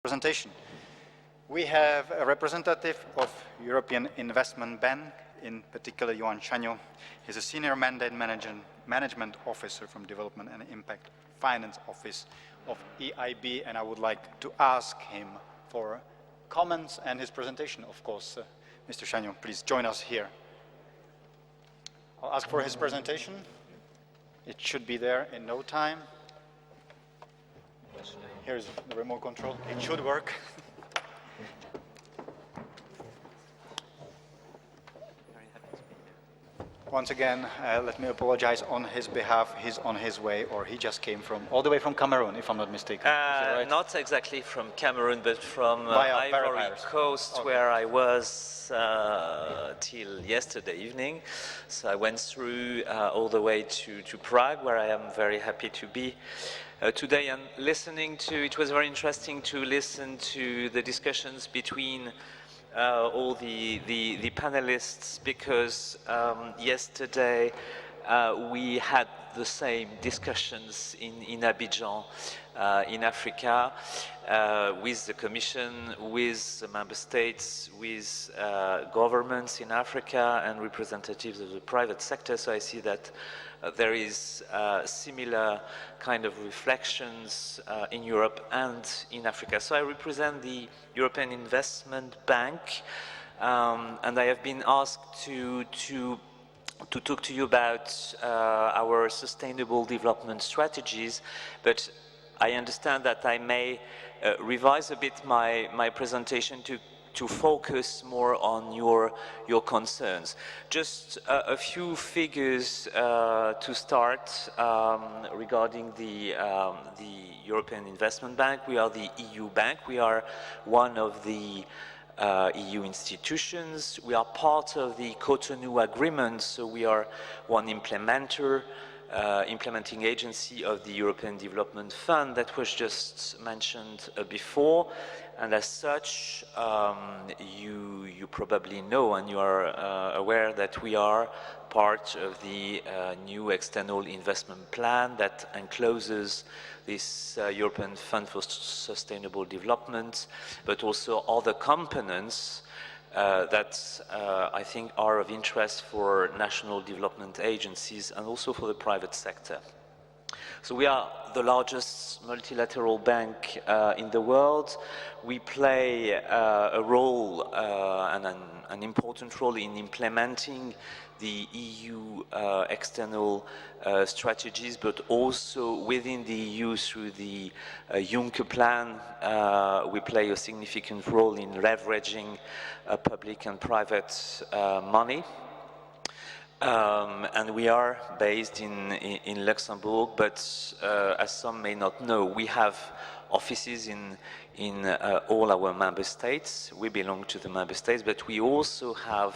Presentation. We have a representative of European Investment Bank, in particular Yohann Chaigneau. He's a senior mandate management officer from Development and Impact Finance Office of EIB, and I would like to ask him for comments and his presentation, of course. Mr. Chaigneau, please join us here. I'll ask for his presentation. It should be there in no time. Here's the remote control. It should work. Once again, let me apologize on his behalf. He's on his way, or he just came from all the way from Cameroon, if I'm not mistaken. Right? Not exactly from Cameroon, but from Ivory Coast, okay, where I was till yesterday evening. So I went through all the way to Prague, where I am very happy to be today. And it was very interesting to listen to the discussions between all the panelists, because yesterday we had the same discussions in Abidjan, in Africa, with the Commission, with the Member States, with governments in Africa and representatives of the private sector. So I see that there is similar kind of reflections in Europe and in Africa. So I represent the European Investment Bank, and I have been asked to talk to you about our sustainable development strategies, but I understand that I may revise a bit my presentation to focus more on your concerns. Just a few figures to start regarding the European Investment Bank. We are the EU bank. We are one of the EU institutions. We are part of the Cotonou Agreement, so we are one implementing agency of the European Development Fund that was just mentioned before. And as such, you probably know and you are aware that we are part of the new external investment plan that encloses this European Fund for Sustainable Development, but also other components that I think are of interest for national development agencies and also for the private sector. So we are the largest multilateral bank in the world. We play a role and an important role in implementing the EU external strategies, but also within the EU through the Juncker plan. We play a significant role in leveraging public and private money. And we are based in Luxembourg, but as some may not know, we have offices in all our member states. We belong to the member states, but we also have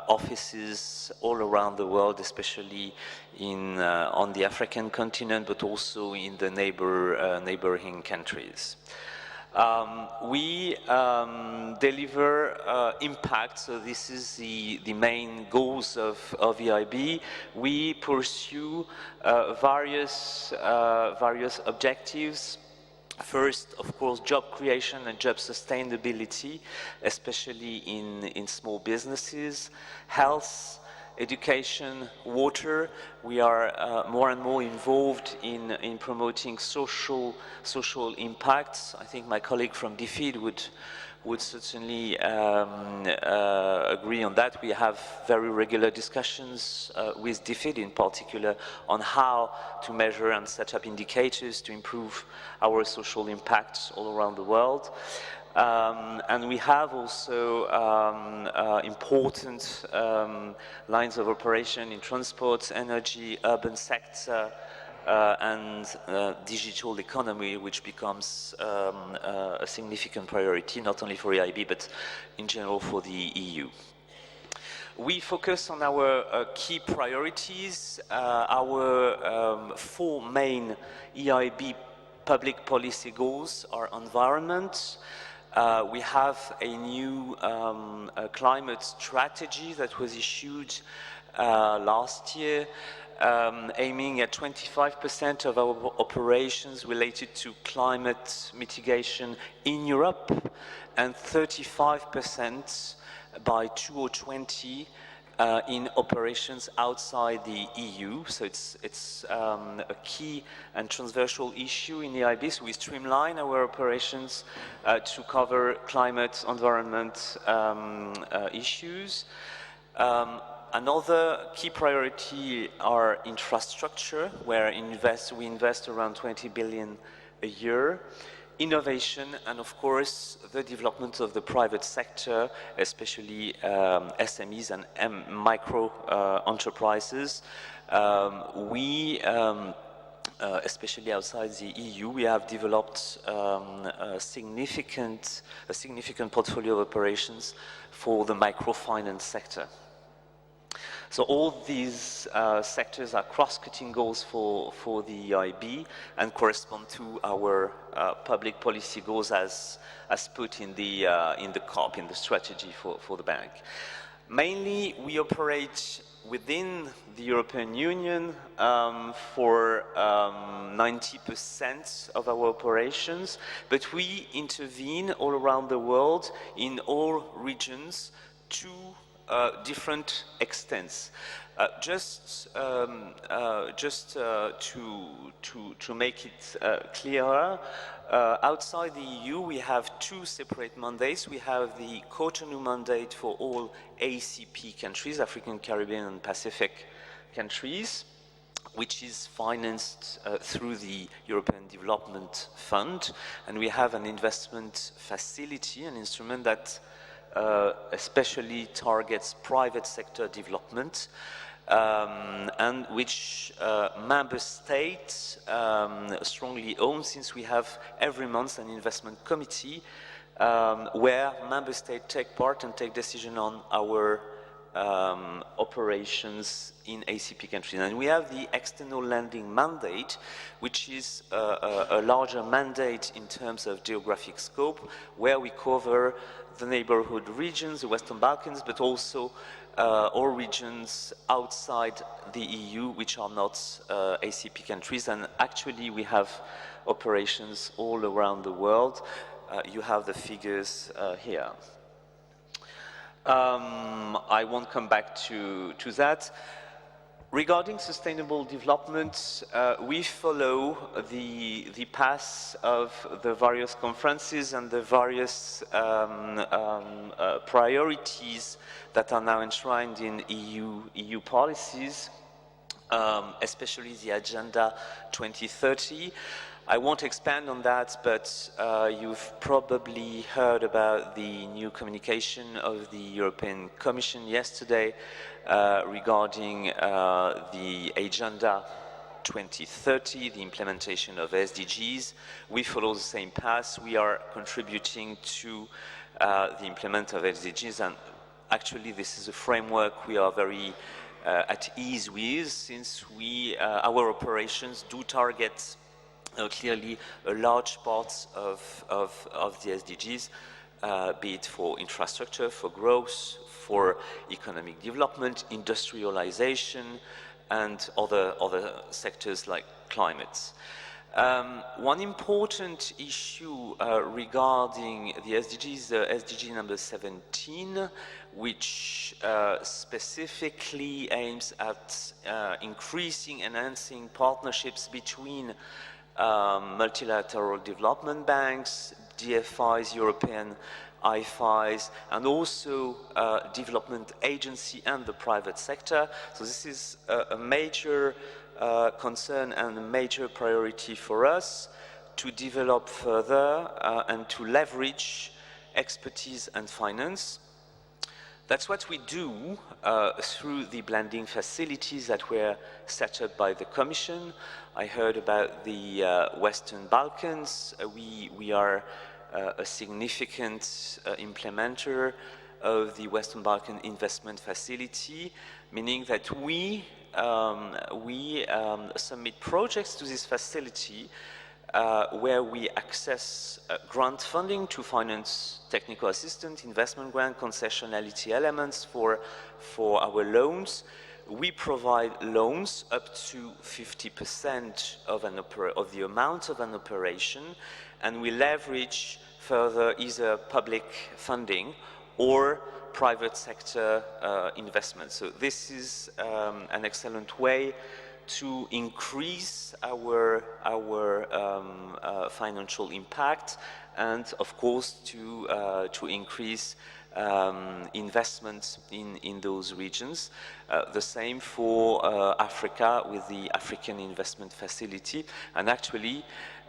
offices all around the world, especially on the African continent, but also in the neighboring countries. We deliver impact, so this is the main goals of EIB. We pursue various objectives. First, of course, job creation and job sustainability, especially in small businesses, health, education, water. We are more and more involved in promoting social impacts. I think my colleague from DFID would certainly agree on that. We have very regular discussions with DFID in particular on how to measure and set up indicators to improve our social impacts all around the world. And we have also important lines of operation in transport, energy, urban sector, and digital economy, which becomes a significant priority, not only for EIB, but in general for the EU. We focus on our key priorities. Our four main EIB public policy goals are environment. We have a new climate strategy that was issued last year. aiming at 25% of our operations related to climate mitigation in Europe and 35% by 2020 in operations outside the EU. So it's a key and transversal issue in the EIB. So we streamline our operations to cover climate, environment issues. Another key priority are infrastructure, where we invest around 20 billion a year. Innovation, and of course the development of the private sector, especially SMEs and micro enterprises. Especially outside the EU, we have developed a significant portfolio of operations for the microfinance sector. So all these sectors are cross-cutting goals for the EIB and correspond to our public policy goals as put in the COP, in the strategy for the bank. Mainly, we operate within the European Union for 90% of our operations, but we intervene all around the world in all regions to different extents. Just to make it clearer, outside the EU we have two separate mandates. We have the Cotonou mandate for all ACP countries, African, Caribbean and Pacific countries, which is financed through the European Development Fund, and we have an investment facility, an instrument that especially targets private sector development, and which member states strongly own, since we have every month an investment committee where member states take part and take decision on our operations in ACP countries. And we have the external lending mandate, which is a larger mandate in terms of geographic scope, where we cover the neighborhood regions, the Western Balkans, but also all regions outside the EU, which are not ACP countries. And actually we have operations all around the world. You have the figures here. I won't come back to that. Regarding sustainable development, we follow the path of the various conferences and the various priorities that are now enshrined in EU policies, especially the Agenda 2030. I won't expand on that, but you've probably heard about the new communication of the European Commission yesterday regarding the Agenda 2030, the implementation of SDGs. We follow the same path. We are contributing to the implement of SDGs, and actually this is a framework we are very at ease with, since our operations do target clearly a large part of the SDGs, be it for infrastructure, for growth, for economic development, industrialization, and other sectors like climate. One important issue regarding the SDGs is the SDG number 17, which specifically aims at increasing, enhancing partnerships between multilateral development banks, DFIs, European IFIs, and also development agency and the private sector. So this is a major concern and a major priority for us to develop further and to leverage expertise and finance. That's what we do through the blending facilities that were set up by the Commission. I heard about the Western Balkans. We are a significant implementer of the Western Balkan Investment Facility, meaning that we submit projects to this facility where we access grant funding to finance technical assistance, investment grant, concessionality elements for our loans. we provide loans up to 50% of the amount of an operation, and we leverage further either public funding or private sector investment. So this is an excellent way to increase our financial impact, and of course to increase investments in those regions. The same for Africa with the African Investment Facility, and actually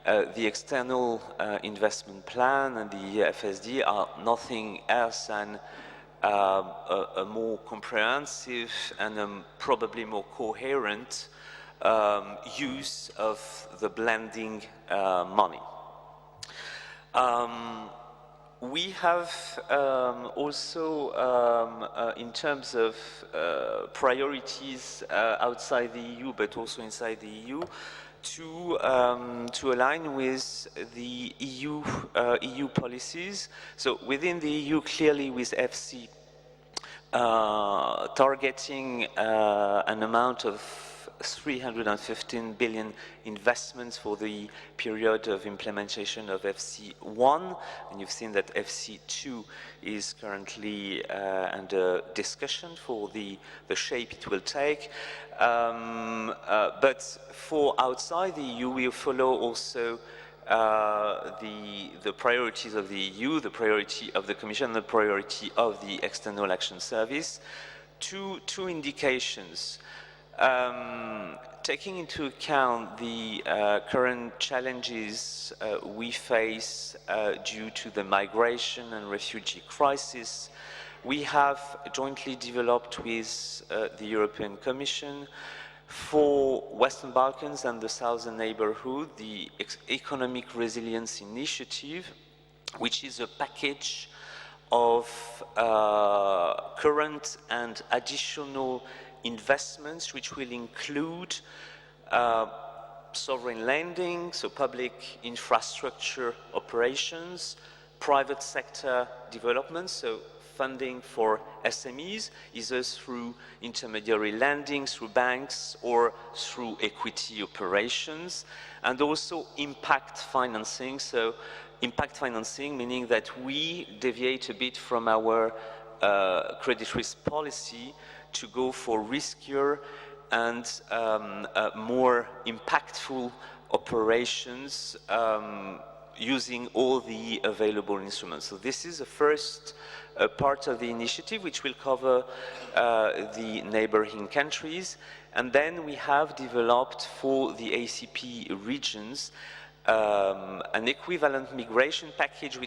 the external investment plan and the FSD are nothing else than a more comprehensive and probably more coherent use of the blending money. We have also, in terms of priorities outside the EU, but also inside the EU, to align with the EU policies. So within the EU, clearly with FC targeting an amount of 315 billion investments for the period of implementation of FC1, and you've seen that FC2 is currently under discussion for the shape it will take. But for outside the EU, we follow also the priorities of the EU, the priority of the Commission, the priority of the External Action Service. Two indications. Taking into account the current challenges we face due to the migration and refugee crisis, we have jointly developed with the European Commission for Western Balkans and the Southern Neighborhood the Economic Resilience Initiative, which is a package of current and additional investments which will include sovereign lending, so public infrastructure operations, private sector development, so funding for SMEs, either through intermediary lending, through banks, or through equity operations, and also impact financing. So impact financing, meaning that we deviate a bit from our credit risk policy to go for riskier and more impactful operations using all the available instruments. So this is the first part of the initiative, which will cover the neighboring countries. And then we have developed for the ACP regions an equivalent migration package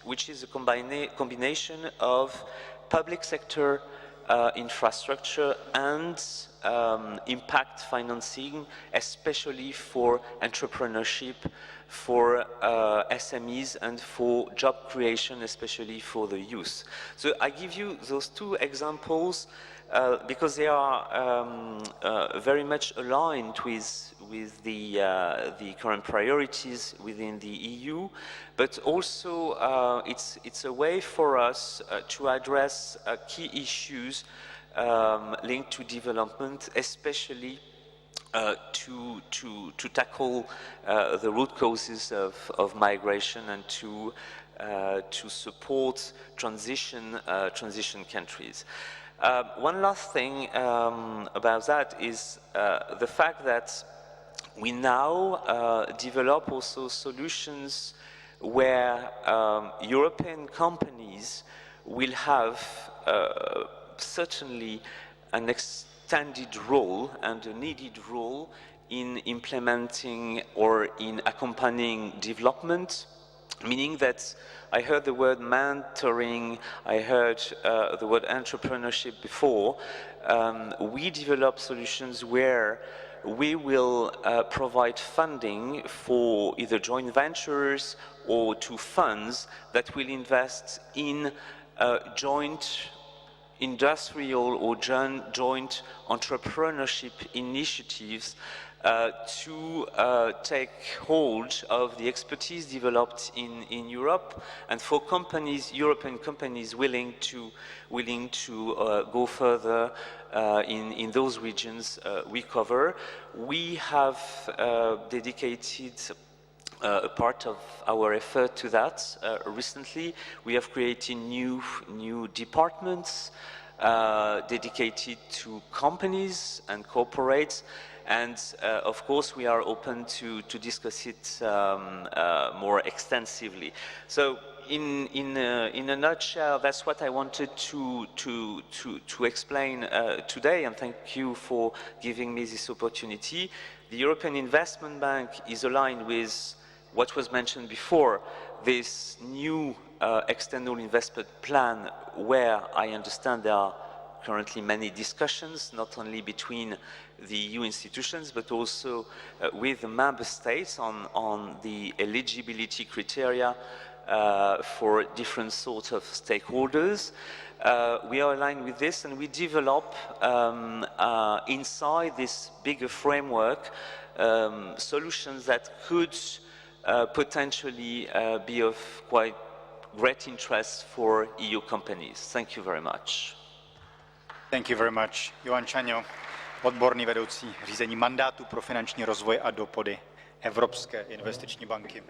which is a combination of public sector infrastructure and impact financing, especially for entrepreneurship, for SMEs, and for job creation, especially for the youth. So I give you those two examples because they are very much aligned with the current priorities within the EU, but also it's a way for us to address key issues linked to development, especially to tackle the root causes of migration and to support transition countries. One last thing about that is the fact that we now develop also solutions where European companies will have certainly an extended role and a needed role in implementing or in accompanying development, meaning that I heard the word mentoring, I heard the word entrepreneurship before. We develop solutions where we will provide funding for either joint ventures or to funds that will invest in joint industrial or joint entrepreneurship initiatives to take hold of the expertise developed in Europe, and for companies, European companies willing to go further in those regions we cover. We have dedicated a part of our effort to that. Recently, we have created new departments dedicated to companies and corporates, and of course we are open to discuss it more extensively. So in a nutshell, that's what I wanted to explain today, and thank you for giving me this opportunity. The European Investment Bank is aligned with what was mentioned before, this new external investment plan, where I understand there are currently many discussions, not only between the EU institutions, but also with the member states on the eligibility criteria for different sorts of stakeholders. We are aligned with this, and we develop inside this bigger framework solutions that could potentially be of quite great interest for EU companies. Thank you very much. Thank you very much. Yohann Chaigneau, odborný vedoucí řízení mandátu pro finanční rozvoj a dopady Evropské investiční banky.